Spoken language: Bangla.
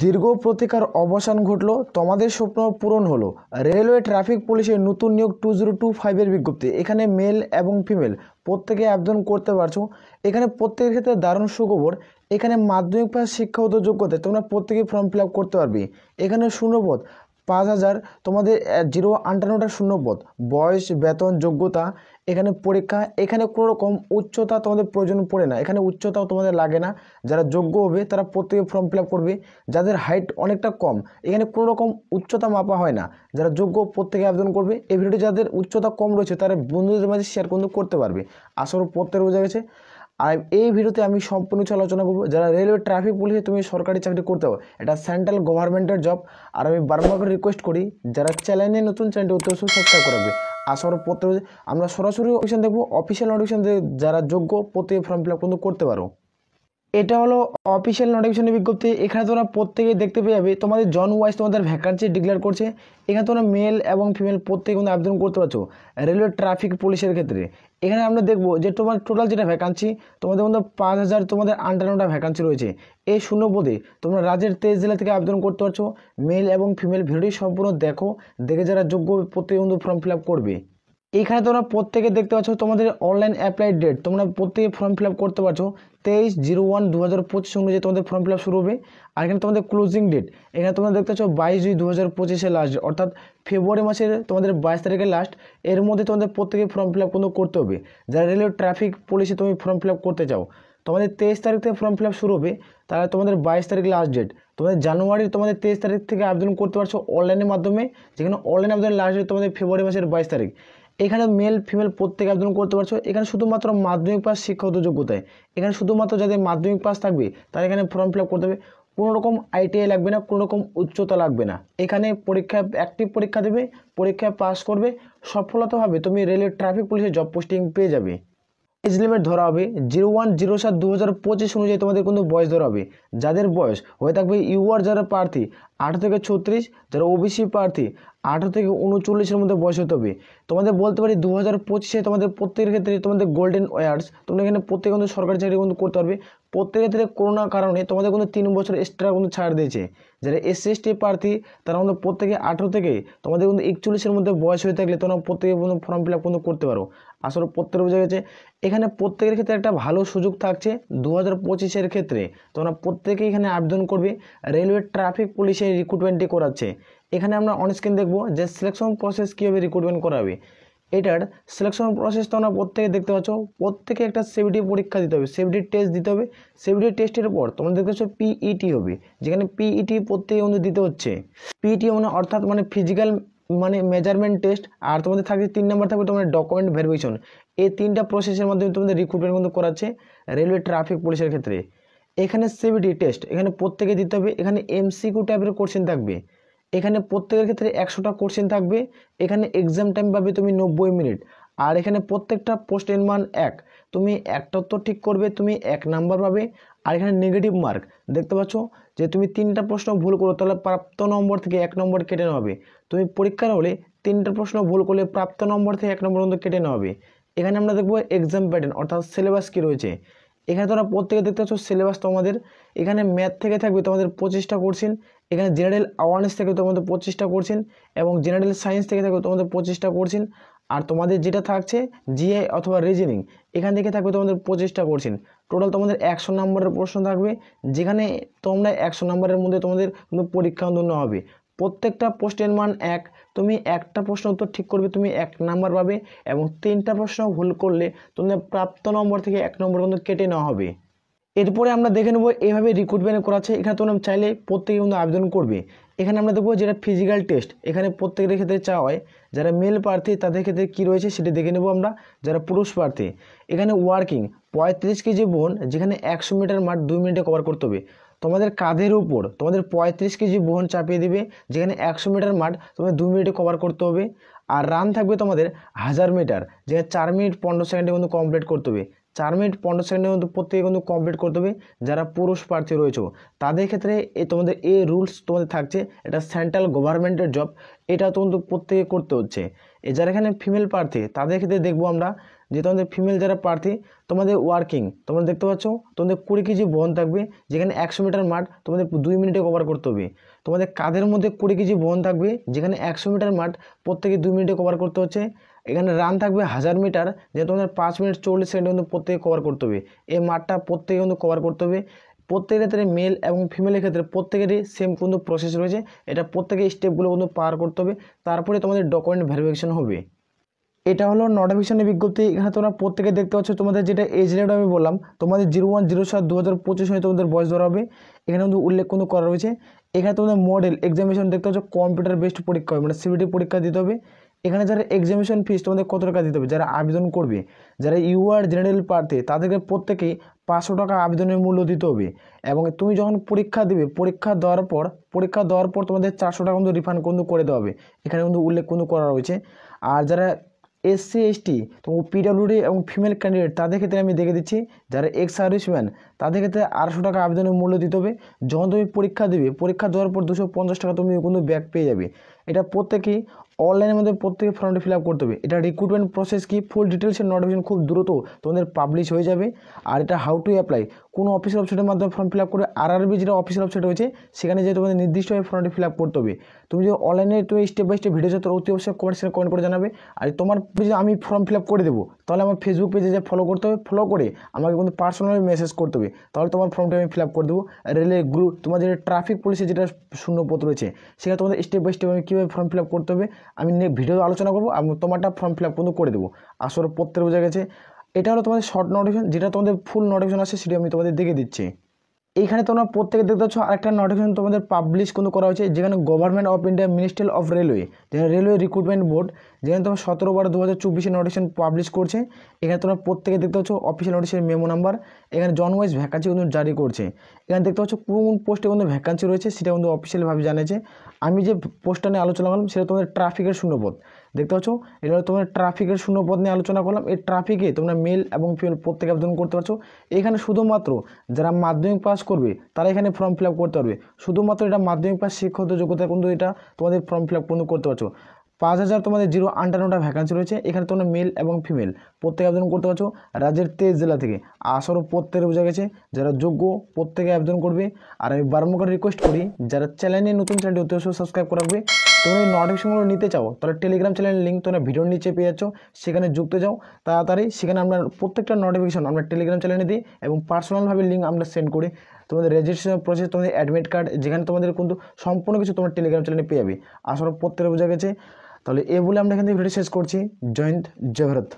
দীর্ঘ প্রতীক্ষার অবসান ঘটলো, তোমাদের স্বপ্ন পূরণ হলো। রেলওয়ে ট্রাফিক পুলিশের নতুন নিয়োগ 2025-এর বিজ্ঞপ্তি। এখানে মেল এবং ফিমেল প্রত্যেকে আবেদন করতে পারছো। এখানে প্রত্যেকের ক্ষেত্রে দারুণ সুখবর। এখানে মাধ্যমিক পাস শিক্ষাগত যোগ্যতায় তোমরা প্রত্যেকেই ফর্ম ফিল আপ করতে পারবে। এখানে শূন্যপদ 5000, তোমাদের 0-58টা শূন্যপদ, বয়স, বেতন, যোগ্যতা, এখানে পরীক্ষা, এখানে কোনো রকম উচ্চতা তোমাদের প্রয়োজন পড়ে না। এখানে উচ্চতাও তোমাদের লাগে না। যারা যোগ্য হবে তারা প্রত্যেকে ফর্ম ফিল আপ করবে। যাদের হাইট অনেকটা কম, এখানে কোনো রকম উচ্চতা মাপা হয় না। যারা যোগ্য প্রত্যেকে আবেদন করবে। এই ভিডিওটি যাদের উচ্চতা কম রয়েছে তারা বন্ধুদের মাঝে শেয়ার কিন্তু করতে পারবে। আশা করি প্রত্যেকের বোঝা গেছে। আর এই ভিডিওতে আমি সম্পূর্ণ কিছু আলোচনা করবো। যারা রেলওয়ে ট্রাফিক পুলিশে তুমি সরকারি চাকরি করতে হবে, এটা সেন্ট্রাল গভর্নমেন্টের জব। আর আমি বারবার করে রিকোয়েস্ট করি যারা চ্যানেলে নতুন, চ্যানেলটি অতি অবশ্যই সাবস্ক্রাইব করবে। আশা করি প্রত্যেক আমরা সরাসরি অপশন দেখবো, অফিসিয়াল নোটিফিকেশন, যারা যোগ্য প্রত্যেকে ফর্ম ফিল আপ কিন্তু করতে পারো। এটা হলো অফিসিয়াল নোটিফিকেশনের বিজ্ঞপ্তি। এখানে তোমরা প্রত্যেকে দেখতে পেয়ে যাবে তোমাদের জন ওয়াইজ তোমাদের ভ্যাকান্সি ডিক্লেয়ার করছে। এখানে তোমরা মেল এবং ফিমেল প্রত্যেকে কিন্তু আবেদন করতে পারছো রেলওয়ে ট্রাফিক পুলিশের ক্ষেত্রে। এখানে আমরা দেখবো যে তোমার টোটাল যেটা ভ্যাকান্সি, তোমাদের মধ্যে 5000 তোমাদের 58টা ভ্যাকান্সি রয়েছে। এই শূন্য পদে তোমরা রাজ্যের 23 জেলা থেকে আবেদন করতে পারছো, মেল এবং ফিমেল। ভিডিওটি সম্পূর্ণ দেখে যারা যোগ্য প্রত্যেকে কিন্তু ফর্ম ফিল আপ করবে। এইখানে তোমরা প্রত্যেকে দেখতে পাচ্ছ তোমাদের অনলাইন অ্যাপ্লাই ডেট, তোমরা প্রত্যেকে ফর্ম ফিল আপ করতে পারছো 23/01/2025 অনুযায়ী তোমাদের ফর্ম ফিল আপ শুরু হবে। আর এখানে তোমাদের ক্লোজিং ডেট, এখানে তোমরা দেখতে পাচ্ছ 22/2/2025 লাস্ট, অর্থাৎ ফেব্রুয়ারি মাসের তোমাদের 22 তারিখের লাস্ট। এর মধ্যে তোমাদের প্রত্যেকে ফর্ম ফিল আপ কিন্তু করতে হবে। যারা রেলওয়ে ট্রাফিক পুলিশে তুমি ফর্ম ফিল আপ করতে চাও, তোমাদের 23 তারিখ থেকে ফর্ম ফিল আপ শুরু হবে, তাহলে তোমাদের 22 তারিখ লাস্ট ডেট। তোমাদের জানুয়ারির তোমাদের 23 তারিখ থেকে আবেদন করতে পারছো অনলাইনের মাধ্যমে, যেখানে অনলাইন আবেদনের লাস্ট ডেট তোমাদের ফেব্রুয়ারি মাসের 22 তারিখ। এখানে মেল ফিমেল প্রত্যেকে আবেদন করতে পারছো। এখানে শুধুমাত্র মাধ্যমিক পাস শিক্ষাগত যোগ্যতায়, এখানে শুধুমাত্র যাদের মাধ্যমিক পাস থাকবে তারা এখানে ফর্ম ফিল আপ করতে হবে। কোনো রকম আইটিআই লাগবে না, কোনো রকম উচ্চতা লাগবে না। এখানে পরীক্ষা অ্যাক্টিভ পরীক্ষা দেবে, পরীক্ষায় পাস করবে, সফলতাভাবে তুমি রেলওয়ে ট্রাফিক পুলিশের জব পোস্টিং পেয়ে যাবে। এজ লিমিট ধরা হবে 01/07/2025 অনুযায়ী তোমাদের কিন্তু বয়স ধরা হবে। যাদের বয়স হয়ে থাকবে ইউআর যারা প্রার্থী 18 থেকে 36, যারা ওবিসি প্রার্থী 18 থেকে 39-এর মধ্যে বয়স হতে হবে। তোমাদের বলতে পারি 2025-এ তোমাদের প্রত্যেকের ক্ষেত্রে তোমাদের গোল্ডেন ওয়ার্ডস, তোমরা এখানে প্রত্যেকে কিন্তু সরকারি চাকরি কিন্তু করতে পারবে। প্রত্যেকের ক্ষেত্রে করোনার কারণে তোমাদের কিন্তু 3 বছর এক্সট্রা কিন্তু ছাড় দিয়েছে। যারা SC/ST প্রার্থী তারা কিন্তু প্রত্যেকে 18 থেকে তোমাদের কিন্তু 41-এর মধ্যে বয়স হয়ে থাকলে তোমরা প্রত্যেকে কিন্তু ফর্ম ফিল আপ কিন্তু করতে পারো। আসলে প্রত্যেকের বোঝা গেছে। এখানে প্রত্যেকের ক্ষেত্রে একটা ভালো সুযোগ থাকছে 2025-এর ক্ষেত্রে। তোমরা প্রত্যেকেই এখানে আবেদন করবে। রেলওয়ে ট্রাফিক পুলিশে রিক্রুটমেন্টই করাচ্ছে। এখানে আমরা অনস্ক্রিন দেখবো যে সিলেকশন প্রসেস কীভাবে রিক্রুটমেন্ট করাবে। এটার সিলেকশন প্রসেস তোমরা প্রত্যেকে দেখতে পাচ্ছ। প্রত্যেকে একটা সিভিটি পরীক্ষা দিতে হবে, সিভিটি টেস্ট দিতে হবে। সিভিটি টেস্টের পর তোমরা দেখতে পাচ্ছ পিইটি হবে, যেখানে পিইটি প্রত্যেকে কিন্তু দিতে হচ্ছে। পিইটি মানে অর্থাৎ মানে ফিজিক্যাল মানে মেজারমেন্ট টেস্ট। আর তোমাদের থাকবে 3 নম্বর থাকবে তোমাদের ডকুমেন্ট ভেরিফিকেশন। এই 3টা প্রসেসের মাধ্যমে তোমাদের রিক্রুটমেন্ট কিন্তু করাচ্ছে রেলওয়ে ট্রাফিক পুলিশের ক্ষেত্রে। এখানে সিভিটি টেস্ট এখানে প্রত্যেকে দিতে হবে। এখানে MCQ টাইপের কোশ্চেন থাকবে। এখানে প্রত্যেকের ক্ষেত্রে 100টা কোশ্চেন থাকবে। এখানে এক্সাম টাইম পাবে তুমি 90 মিনিট। আর এখানে প্রত্যেকটা পোস্টের মান 1, তুমি একটা উত্তর ঠিক করবে তুমি 1 নাম্বার পাবে। আর এখানে নেগেটিভ মার্ক দেখতে পাচ্ছ যে তুমি 3টা প্রশ্ন ভুল করো তাহলে প্রাপ্ত নম্বর থেকে 1 নম্বর কেটে নেওয়া হবে। তুমি পরীক্ষার হলে 3টা প্রশ্ন ভুল করলে প্রাপ্ত নম্বর থেকে 1 নম্বর পর্যন্ত কেটে নেওয়া হবে। এখানে আমরা দেখবো এক্সাম প্যাটার্ন অর্থাৎ সিলেবাস কী রয়েছে। এখানে তোমরা প্রত্যেকে দেখতে পাচ্ছ সিলেবাস তোমাদের। এখানে ম্যাথ থেকে থাকবে তোমাদের 25টা কোশ্চেন। এখানে জেনারেল অ্যাওয়ারনেস থেকে তোমাদের 25টা কোশ্চেন, এবং জেনারেল সায়েন্স থেকে থাকবে তোমাদের 25টা কোশ্চেন। আর তোমাদের যেটা থাকছে জিআই অথবা রিজনিং, এখান থেকে থাকবে তোমাদের 25টা কোশ্চেন। টোটাল তোমাদের 100 নম্বরের প্রশ্ন থাকবে, যেখানে তোমরা 100 নম্বরের মধ্যে তোমাদের কিন্তু পরীক্ষা নেওয়া হবে। প্রত্যেকটা প্রশ্নের মান 1, তুমি একটা প্রশ্ন উত্তর ঠিক করবে তুমি 1 নাম্বার পাবে, এবং 3টা প্রশ্ন ভুল করলে তোমাদের প্রাপ্ত নম্বর থেকে 1 নম্বর কিন্তু কেটে নেওয়া হবে। এরপরে আমরা দেখে নেবো এইভাবে রিক্রুটমেন্ট করাচ্ছে। এখানে তোমরা চাইলে প্রত্যেকে কিন্তু আবেদন করবে। এখানে আমরা দেখবো যেটা ফিজিক্যাল টেস্ট, এখানে প্রত্যেকের ক্ষেত্রে চাওয়া হয়। যারা মেল প্রার্থী তাদের ক্ষেত্রে কী রয়েছে সেটি দেখে নেবো আমরা। যারা পুরুষ প্রার্থী এখানে ওয়ার্কিং 35 কেজি বহন, যেখানে 100 মিটার মাঠ 2 মিনিটে কভার করতে হবে। তোমাদের কাঁধের উপর তোমাদের 35 কেজি বহন চাপিয়ে দিবে, যেখানে 100 মিটার মাঠ তোমাদের 2 মিনিটে কভার করতে হবে। আর রান থাকবে তোমাদের 1000 মিটার, যেখানে 4 মিনিট 15 সেকেন্ডে কিন্তু কমপ্লিট করতে হবে। 4 মিনিট 15 সেকেন্ডের মধ্যে প্রত্যেকে কিন্তু কমপ্লিট করতে হবে। যারা পুরুষ প্রার্থী রয়েছে তাদের ক্ষেত্রে তোমাদের এই রুলস তোমাদের থাকছে। এটা সেন্ট্রাল গভর্নমেন্টের জব, এটা কিন্তু প্রত্যেকে করতে হচ্ছে। যারা এখানে ফিমেল প্রার্থী তাদের ক্ষেত্রে দেখবো আমরা যে তোমাদের ফিমেল যারা প্রার্থী তোমাদের ওয়ার্কিং তোমরা দেখতে পাচ্ছ তোমাদের 20 কেজি বহন থাকবে, যেখানে 100 মিটার মাঠ তোমাদের 2 মিনিটে কভার করতে হবে। তোমাদের কাঁধের মধ্যে 20 কেজি বহন থাকবে, যেখানে 100 মিটার মাঠ প্রত্যেকে 2 মিনিটে কভার করতে হচ্ছে। এখানে রান থাকবে 1000 মিটার, যে তোমাদের 5 মিনিট 40 সেকেন্ড কিন্তু প্রত্যেকে কভার করতে হবে। এই মাঠটা প্রত্যেকে কিন্তু কভার করতে হবে। প্রত্যেকের ক্ষেত্রে মেল এবং ফিমেলের ক্ষেত্রে প্রত্যেকেরই সেম কিন্তু প্রসেস রয়েছে। এটা প্রত্যেকের স্টেপগুলো কিন্তু পার করতে হবে, তারপরে তোমাদের ডকুমেন্ট ভেরিফিকেশন হবে। এটা হলো নোটিফিকেশনের বিজ্ঞপ্তি। এখানে তোমরা প্রত্যেকে দেখতে পাচ্ছ তোমাদের যেটা এজ লিমিট আমি বললাম, তোমাদের 01/07/2025 হয়ে তোমাদের বয়স ধরা হবে। এখানে কিন্তু উল্লেখ কিন্তু করা রয়েছে। এখানে তোমাদের মডেল এক্সামিনেশন দেখতে পাচ্ছ, কম্পিউটার বেসড পরীক্ষা হবে, মানে সিবিটি পরীক্ষা দিতে হবে। এখানে যারা এক্সামিনেশন ফিস তোমাদের কত টাকা দিতে হবে, যারা আবেদন করবে, যারা ইউআর জেনারেল প্রার্থী তাদেরকে প্রত্যেকেই 500 টাকা আবেদনের মূল্য দিতে হবে। এবং তুমি যখন পরীক্ষা দেবে, পরীক্ষা দেওয়ার পর তোমাদের 400 টাকা কিন্তু রিফান্ড কিন্তু করে দেওয়া হবে। এখানে কিন্তু উল্লেখ কিন্তু করা রয়েছে। আর যারা SC ST তো PWD এবং ফিমেল ক্যান্ডিডেট তাদের ক্ষেত্রে আমি দেখে দিচ্ছি, যারা এক্স সার্ভিসম্যান তাদের ক্ষেত্রে 800 টাকা আবেদনের মূল্য দিতে হবে। যখন তুমি পরীক্ষা দেবে, পরীক্ষা দেওয়ার পর 250 টাকা তুমি কিন্তু ব্যাক পেয়ে যাবে। এটা প্রত্যেকেই অনলাইনের মধ্যে প্রত্যেকে ফর্মটি ফিল আপ করতে হবে। এটা রিক্রুটমেন্ট প্রসেস কি, ফুল ডিটেলসের নোটিফিকেশন খুব দ্রুত তোমাদের পাবলিশ হয়ে যাবে। আর এটা হাউ টু অ্যাপ্লাই, কোনো অফিসিয়াল ওয়েবসাইটের মাধ্যমে ফর্ম ফিল আপ করে RRB যেটা অফিসিয়াল ওয়েবসাইট রয়েছে সেখানে যে তোমাদের নির্দিষ্টভাবে ফর্মটি ফিল আপ করতে হবে। তুমি যদি অনলাইনে তুমি স্টেপ বাই স্টেপ ভিডিও চাও তো অতি অবশ্যই কমেন্ট করে জানাবে। আর তোমার যদি আমি ফর্ম ফিল আপ করে দেবো, তাহলে আমার ফেসবুক পেজে যে ফলো করতে হবে, ফলো করে আমাকে কিন্তু পার্সোনালি মেসেজ করতে হবে, তাহলে তোমার ফর্মটা আমি ফিল আপ করে দেবো। রেলে গ্রুপ তোমার যেটা ট্রাফিক পুলিশের যেটা শূন্যপদ রয়েছে, সেখানে তোমাদের স্টেপ বাই স্টেপ আমি কীভাবে ফর্ম ফিল আপ করতে হবে আমি ভিডিও আলোচনা করবো, আমি তোমারটা ফর্ম ফিল আপ কিন্তু করে দেবো। আসলে প্রত্যেক বোঝা গেছে। এটা হলো তোমাদের শর্ট নোটিফিকেশন, যেটা তোমাদের ফুল নোটিফিকেশন আছে সেটা আমি তোমাদের দেখে দিচ্ছি। এইখানে তোমরা প্রত্যেকে দেখতে পাচ্ছ আরেকটা নোটিফিকেশন তোমাদের পাবলিশ কিন্তু করা হয়েছে, যেখানে government of India ministry of railway, যেখানে রেলওয়ে রিক্রুটমেন্ট বোর্ড, যেখানে তোমার 17/12/2024 নোটিফিকেশন পাবলিশ করছে। এখানে তোমরা প্রত্যেকে দেখতে পাচ্ছ অফিসিয়াল নোটিশের মেমো নাম্বার। এখানে জন ওয়াইজ ভ্যাকান্সি কিন্তু জারি করছে। এখানে দেখতে পাচ্ছ কোন পোস্টে কিন্তু ভ্যাকান্সি রয়েছে সেটা কিন্তু অফিসিয়ালভাবে জানিয়েছে। আমি যে পোস্টটা নিয়ে আলোচনা করলাম সেটা তোমাদের ট্রাফিকের শূন্যপদ। দেখতে পাচ্ছ এটা তোমাদের ট্রাফিকের শূন্যপদ নিয়ে আলোচনা করলাম। এই ট্রাফিকে তোমরা মেল এবং ফিমেল প্রত্যেকে আবেদন করতে পারছো। এখানে শুধুমাত্র যারা মাধ্যমিক পাস করবে তারা এখানে ফর্ম ফিল আপ করতে পারবে। শুধুমাত্র এটা মাধ্যমিক পাস শিক্ষাগত যোগ্যতা কিন্তু এটা তোমাদের ফর্ম ফিল আপ কিন্তু করতে পারছো। 5000 তোমাদের 058টা ভ্যাকান্সি রয়েছে। এখানে তোমরা মেল এবং ফিমেল প্রত্যেকে আবেদন করতে পারছো রাজ্যের 23 জেলা থেকে। আসরও প্রত্যেকে বোঝা গেছে, যারা যোগ্য প্রত্যেকে আবেদন করবে। আর আমি বারবার রিকোয়েস্ট করি, যারা চ্যানেলে নতুন চ্যানেলটি অতি অবশ্যই সাবস্ক্রাইব করবে। তোমরা এই নোটিফিকেশনগুলো নিতে চাও তাহলে টেলিগ্রাম চ্যানেলের লিঙ্ক তোমরা ভিডিওর নিচে পেয়ে যাচ্ছ, সেখানে যুক্ত যাও তাড়াতাড়ি। সেখানে আমরা প্রত্যেকটা নোটিফিকেশন আমরা টেলিগ্রাম চ্যানেলে দিই এবং পার্সোনালভাবে লিঙ্ক আমরা সেন্ড করি। তোমাদের রেজিস্ট্রেশন প্রসেস, তোমাদের অ্যাডমিট কার্ড, যেখানে তোমাদের কিন্তু সম্পূর্ণ কিছু তোমার টেলিগ্রাম চ্যানেলে পেয়ে যাবে। আসলে প্রত্যেকে বোঝা গেছে। তাহলে এ বলে আমরা এখান থেকে ভিডিও শেষ করছি। জয় হিন্দ, জয় ভারত।